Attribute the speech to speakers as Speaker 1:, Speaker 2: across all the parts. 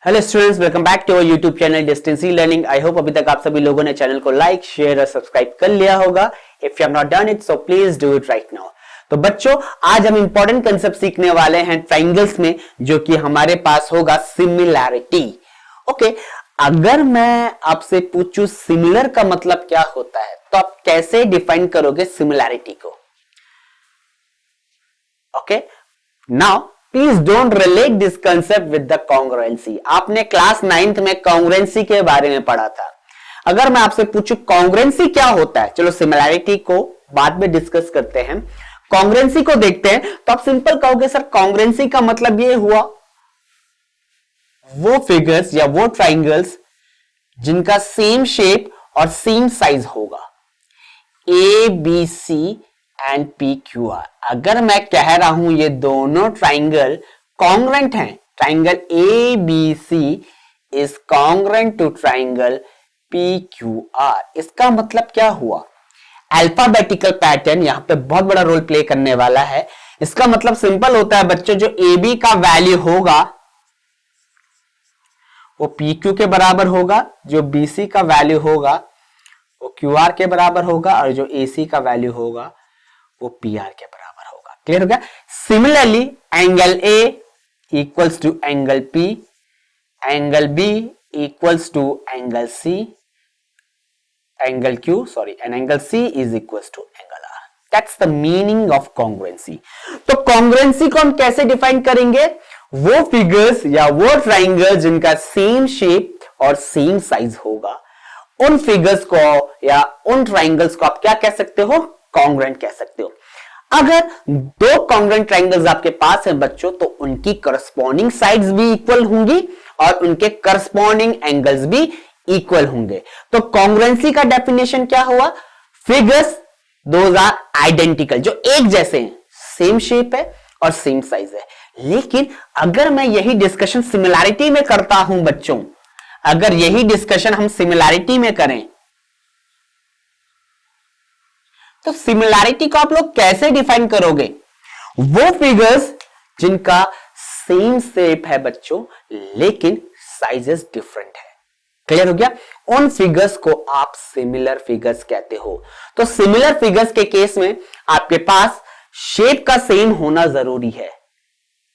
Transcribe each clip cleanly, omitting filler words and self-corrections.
Speaker 1: Hello students, welcome back to our YouTube channel distancy learning. I hope अभी तक आप सभी लोगों ने चैनल को लाइक, शेयर और सब्सक्राइब कर लिया होगा। If you have not done it so please do it right now. तो बच्चों, आज हम इंपॉर्टेंट कंसेप्ट सीखने वाले हैं ट्राइंगल्स में, जो कि हमारे पास होगा सिमिलैरिटी। ओके, अगर मैं आपसे पूछूं सिमिलर का मतलब क्या होता है, तो आप कैसे डिफाइन करोगे सिमिलैरिटी को? Okay, now please don't relate this concept with the congruency. आपने क्लास 9th में कॉन्ग्रुएंसी के बारे में पढ़ा था। अगर मैं आपसे पूछूं कॉन्ग्रुएंसी क्या होता है, चलो सिमिलैरिटी को बाद में डिस्कस करते हैं, कॉन्ग्रुएंसी को देखते हैं। तो आप सिंपल कहोगे सर कॉन्ग्रुएंसी का मतलब ये हुआ वो फिगर्स या वो ट्राइंगल्स जिनका सेम शेप और सेम साइज होगा, A B C and P Q R. अगर मैं कह रहा हूं ये दोनों ट्राइंगल कॉन्ग्रुएंट हैं, triangle A B C is congruent to triangle P Q R, इसका मतलब क्या हुआ? अल्फाबेटिकल पैटर्न यहां पे बहुत बड़ा रोल प्ले करने वाला है। इसका मतलब सिंपल होता है बच्चों, जो ए बी का वैल्यू होगा वो पी क्यू के बराबर होगा, जो बी सी का वैल्यू होगा वो क्यू आर के बराबर होगा, और जो ए सी का वैल्यू होगा वो पी आर के बराबर होगा। क्लियर हो गया? Similarly angle A equals to angle P, angle B equals to angle C, angle Q and angle C is equals to angle R. That's the meaning of congruency. तो congruency को हम कैसे define करेंगे? वो figures या वो triangle जिनका same shape और सेम साइज होगा, उन फिगर्स को या उन ट्राइंगल्स को आप क्या कह सकते हो? कॉन्ग्रुएंट कह सकते हो। अगर दो कॉन्ग्रुएंट ट्राइंगल्स आपके पास हैं बच्चों, तो उनकी करस्पॉन्डिंग साइड्स भी इक्वल होंगी और उनके करस्पॉन्डिंग एंगल्स भी इक्वल होंगे। तो कॉन्ग्रुएंसी का डेफिनेशन क्या हुआ? फिगर्स दोज आर आइडेंटिकल, जो एक जैसे हैं, सेम शेप है और सेम साइज है। लेकिन अगर मैं यही डिस्कशन सिमिलैरिटी में करता हूं बच्चों, अगर यही डिस्कशन हम सिमिलैरिटी में करें, तो सिमिलैरिटी को आप लोग कैसे डिफाइन करोगे? वो फिगर्स जिनका सेम शेप है बच्चों, लेकिन साइजेस डिफरेंट है। क्लियर हो गया? उन फिगर्स को आप सिमिलर फिगर्स कहते हो। तो सिमिलर फिगर्स के केस में आपके पास शेप का सेम होना जरूरी है।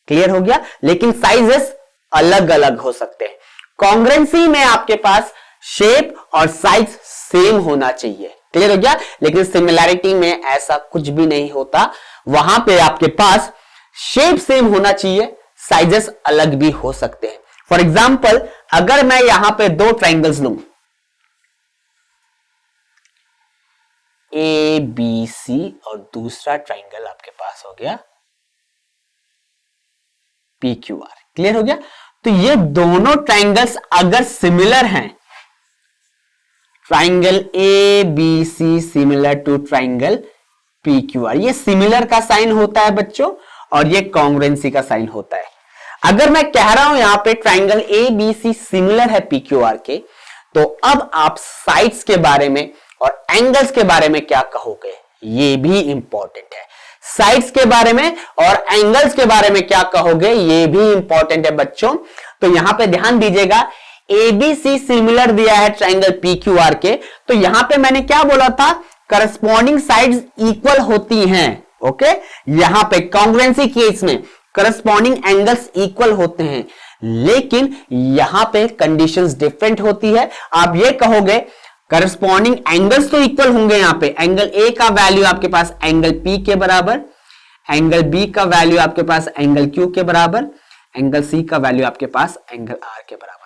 Speaker 1: क्लियर हो गया? लेकिन साइजेस अलग अलग हो सकते हैं। कॉन्ग्रुएंसी में आपके पास शेप और साइज सेम होना चाहिए। क्लियर हो गया? लेकिन सिमिलैरिटी में ऐसा कुछ भी नहीं होता। वहां पे आपके पास शेप सेम होना चाहिए, साइजेस अलग भी हो सकते हैं। फॉर एग्जाम्पल, अगर मैं यहां पे दो ट्राइंगल्स लूं, ए बी सी, और दूसरा ट्राइंगल आपके पास हो गया पी क्यू आर। क्लियर हो गया? तो ये दोनों ट्राइंगल्स अगर सिमिलर हैं, triangle A B C similar to triangle P Q R, ये सिमिलर का साइन होता है बच्चों, और ये कॉन्ग्रुएंसी का साइन होता है। अगर मैं कह रहा हूं यहां पे triangle A B C similar है पी क्यू आर के, तो अब आप साइड्स के बारे में और एंगल्स के बारे में क्या कहोगे? ये भी इंपॉर्टेंट है। साइड्स के बारे में और एंगल्स के बारे में क्या कहोगे? ये भी इंपॉर्टेंट है बच्चों। तो यहां पे ध्यान दीजिएगा, ए बी सी सिमिलर दिया है ट्राइंगल पी क्यू आर के, तो यहां पे मैंने क्या बोला था? करस्पॉन्डिंग साइड्स इक्वल होती हैं। ओके, यहां पे कॉन्ग्रुएंसी केस में करस्पॉन्डिंग एंगल्स इक्वल होते हैं, लेकिन यहां पे कंडीशंस डिफरेंट होती है। आप ये कहोगे करस्पॉन्डिंग एंगल्स तो इक्वल होंगे। यहां पे एंगल ए का वैल्यू आपके पास एंगल पी के बराबर, एंगल बी का वैल्यू आपके पास एंगल क्यू के बराबर, एंगल सी का वैल्यू आपके पास एंगल आर के बराबर।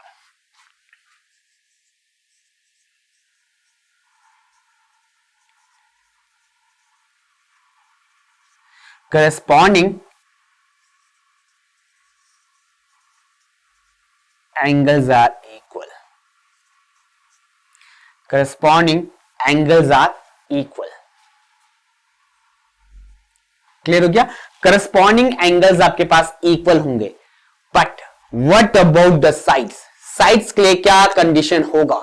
Speaker 1: corresponding angles are equal. Corresponding angles are equal. Clear हो गया? करस्पॉन्डिंग एंगल्स आपके पास इक्वल होंगे, but what about the sides? Sides के लिए क्या कंडीशन होगा?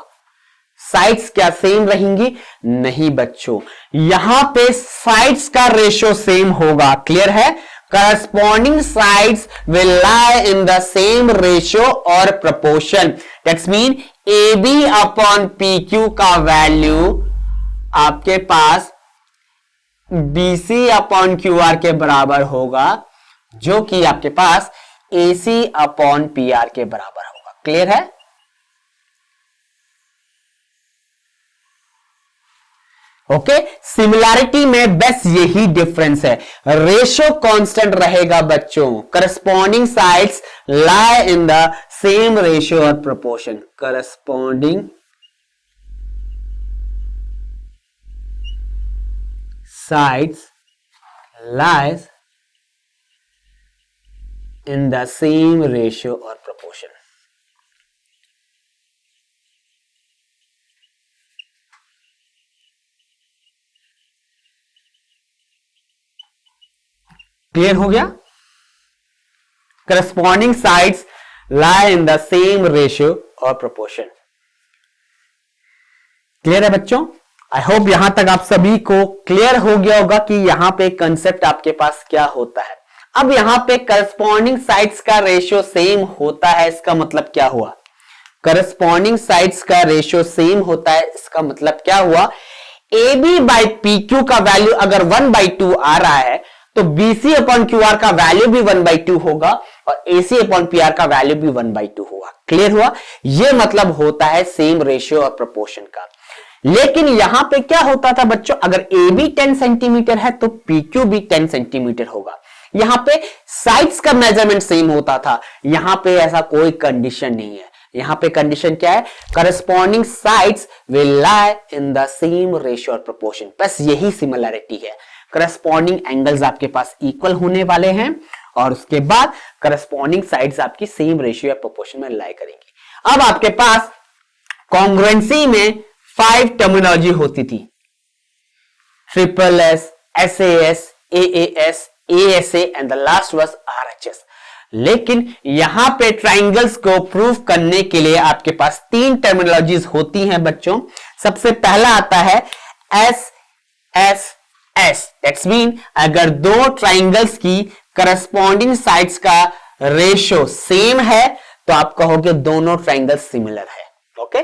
Speaker 1: साइड्स क्या सेम रहेंगी? नहीं बच्चों, यहां पे साइड्स का रेशियो सेम होगा। क्लियर है? corresponding sides will lie in the same ratio or proportion. That means AB upon PQ का वैल्यू आपके पास BC अपॉन QR के बराबर होगा, जो कि आपके पास AC अपॉन PR के बराबर होगा। क्लियर है? ओके, सिमिलैरिटी में बस यही डिफरेंस है, रेशियो कांस्टेंट रहेगा बच्चों। Corresponding sides lie in the same ratio और proportion. Corresponding sides lies in the same ratio or proportion. Clear हो गया? Corresponding sides lie in the same ratio और प्रोपोर्शन। क्लियर है बच्चों? आई होप यहां तक आप सभी को क्लियर हो गया होगा कि यहां पे कंसेप्ट आपके पास क्या होता है। अब यहां पे करस्पॉन्डिंग साइड्स का रेशियो सेम होता है, इसका मतलब क्या हुआ? करस्पॉन्डिंग साइड्स का रेशियो सेम होता है, इसका मतलब क्या हुआ? A B by P Q का वैल्यू अगर 1/2 आ रहा है तो BC अपॉन QR का वैल्यू भी 1/2 होगा और AC अपॉन PR का वैल्यू भी 1/2 होगा। क्लियर हुआ? यह मतलब होता है सेम रेशियो और प्रोपोर्शन का। लेकिन यहां पे क्या होता था बच्चों, अगर AB 10 सेंटीमीटर है तो PQ भी 10 सेंटीमीटर होगा। यहां पे साइड्स का मेजरमेंट सेम होता था, यहां पे ऐसा कोई कंडीशन नहीं है। यहां पे कंडीशन क्या है? Corresponding sides will lie in the same ratio और प्रोपोर्शन। बस यही सिमिलैरिटी है। करस्पॉन्डिंग एंगल्स आपके पास इक्वल होने वाले हैं और उसके बाद करस्पॉन्डिंग साइड्स आपकी सेम रेशियो या प्रोपोर्शन में लाई करेंगी। अब आपके पास कॉन्ग्रुएंसी में 5 टर्मिनोलॉजी होती थी, SSS, SAS, AAS, ASA and the last was RHS। लेकिन यहां पे ट्राइंगल्स को प्रूव करने के लिए आपके पास 3 टर्मिनोलॉजीज होती हैं बच्चों। सबसे पहला आता है SSS। दैट्स मीन अगर दो ट्राइंगल्स की करस्पॉन्डिंग साइड्स का रेशियो सेम है तो आप कहोगे दोनों ट्राइंगल सिमिलर है। ओके,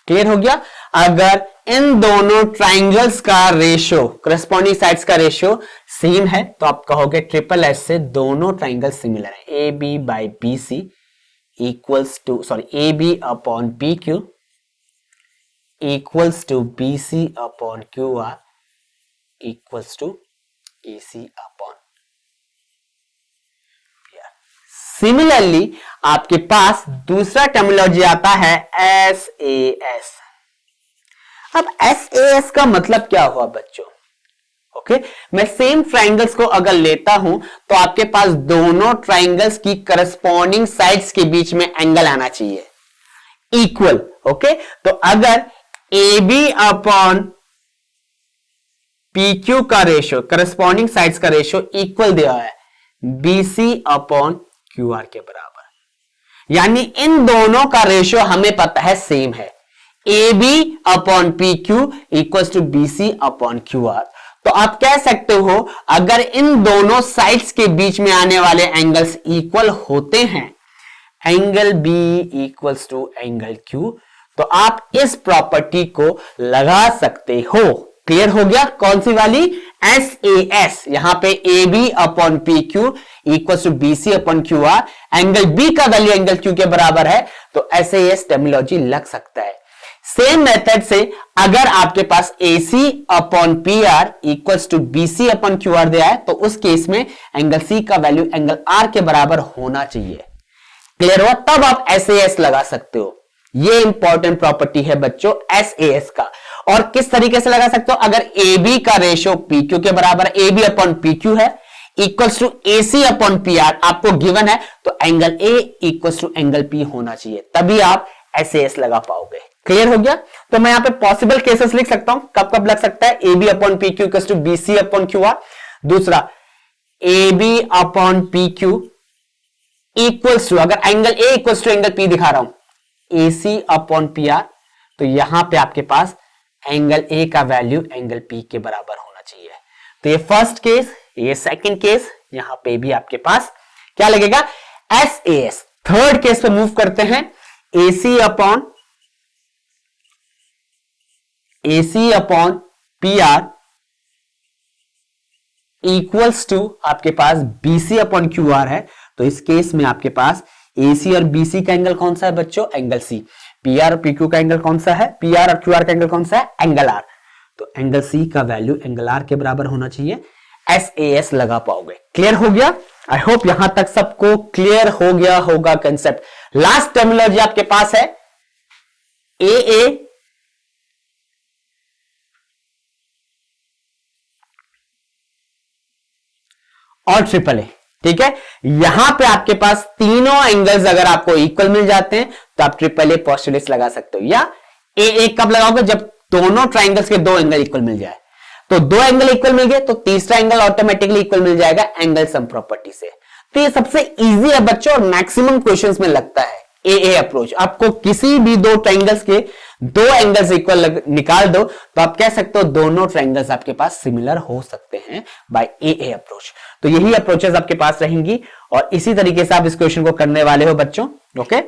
Speaker 1: क्लियर हो गया? अगर इन दोनों ट्राइंगल्स का रेशियो, करस्पॉन्डिंग साइड्स का रेशियो सेम है तो आप कहोगे SSS से दोनों ट्राइंगल सिमिलर है। AB by BC equals to AB upon PQ equals to BC upon QR equals to AC upon PR। Similarly आपके पास दूसरा टर्मिनोलॉजी आता है SAS। अब SAS का मतलब क्या हुआ बच्चों? ओके, मैं सेम ट्राइंगल्स को अगर लेता हूं तो आपके पास दोनों ट्राइंगल्स की करस्पॉन्डिंग साइड्स के बीच में एंगल आना चाहिए इक्वल। ओके, तो अगर AB अपॉन PQ का रेशियो, करस्पॉन्डिंग साइड्स का रेशियो इक्वल दिया है BC अपॉन QR के बराबर, यानी इन दोनों का रेशियो हमें पता है सेम है। AB upon PQ equals to BC upon QR। तो आप कह सकते हो अगर इन दोनों साइड्स के बीच में आने वाले एंगल्स इक्वल होते हैं, angle B equals to angle Q, तो आप इस प्रॉपर्टी को लगा सकते हो। क्लियर हो गया? कौन सी वाली? SAS। यहां पे AB upon PQ equal to BC upon QR, angle B का वैल्यू एंगल Q के बराबर है तो SAS टर्मिनोलॉजी लग सकता है। सेम मेथड से अगर आपके पास AC upon PR equals to BC upon QR दिया है तो उस केस में एंगल C का वैल्यू एंगल R के बराबर होना चाहिए। क्लियर हुआ? तब आप SAS लगा सकते हो। ये इंपॉर्टेंट प्रॉपर्टी है बच्चों SAS का। और किस तरीके से लगा सकते हो? अगर AB का रेशियो PQ के बराबर, AB अपॉन PQ है equals to AC upon PR आपको गिवन है तो angle A equals to angle P होना चाहिए, तभी आप SAS लगा पाओगे। क्लियर हो गया? तो मैं यहां पे पॉसिबल केसेस लिख सकता हूं, कब कब लग सकता है? AB upon PQ equals to BC upon QR। दूसरा AB upon PQ equals to, अगर angle A equals to angle P दिखा रहा हूं, AC अपॉन PR, तो यहां पे आपके पास एंगल ए का वैल्यू एंगल पी के बराबर होना चाहिए। तो ये फर्स्ट केस, ये सेकंड केस, यहां पे भी आपके पास क्या लगेगा, S A S. Third case पे मूव करते हैं, AC upon P R equals to आपके पास BC अपॉन क्यू आर है। तो इस केस में आपके पास AC और BC का एंगल कौन सा है बच्चों, एंगल C। PR और PQ का एंगल कौन सा है, PR और QR का एंगल कौन सा है, एंगल R। तो एंगल C का वैल्यू एंगल R के बराबर होना चाहिए। SAS लगा पाओगे। क्लियर हो गया? आई होप यहां तक सबको क्लियर हो गया होगा कंसेप्ट। लास्ट टर्मिनोलॉजी आपके पास है AA और ट्रिपल ए। ठीक है, यहां पे आपके पास तीनों एंगल्स अगर आपको इक्वल मिल जाते हैं तो आप ट्रिपल ए पोस्टुलेट्स लगा सकते हो, या ए कब लगाओगे, जब दोनों ट्राइंगल्स के दो एंगल इक्वल मिल जाए। तो दो एंगल इक्वल मिल गए तो तीसरा एंगल ऑटोमेटिकली इक्वल मिल जाएगा एंगल सम प्रॉपर्टी से। तो ये सबसे इजी है बच्चों और मैक्सिमम क्वेश्चंस में लगता है ए अप्रोच। आपको किसी भी दो ट्राइंगल्स के दो एंगल्स इक्वल निकाल दो तो आप कह सकते हो दोनों ट्राइंगल्स आपके पास सिमिलर हो सकते हैं बाय ए अप्रोच। तो यही अप्रोचेस आपके पास रहेंगी और इसी तरीके से आप इस क्वेश्चन को करने वाले हो बच्चों। ओके,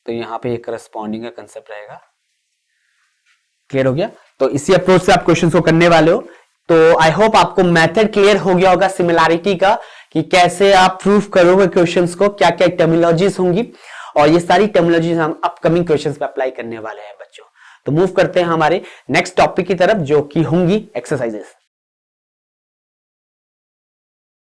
Speaker 1: तो यहां पे एक करस्पॉन्डिंग का कंसेप्ट रहेगा। क्लियर हो गया? तो इसी अप्रोच से आप क्वेश्चंस को करने वाले हो। तो आई होप आपको मेथड क्लियर हो गया होगा सिमिलैरिटी का, कि कैसे आप प्रूफ करोगे क्वेश्चंस को, क्या क्या टर्मिनोलॉजीज होंगी, और ये सारी टर्मिनोलॉजीज हम अपकमिंग क्वेश्चंस पे अप्लाई करने वाले हैं बच्चों। तो मूव करते हैं हमारे नेक्स्ट टॉपिक की तरफ, जो कि होंगी एक्सरसाइजेस।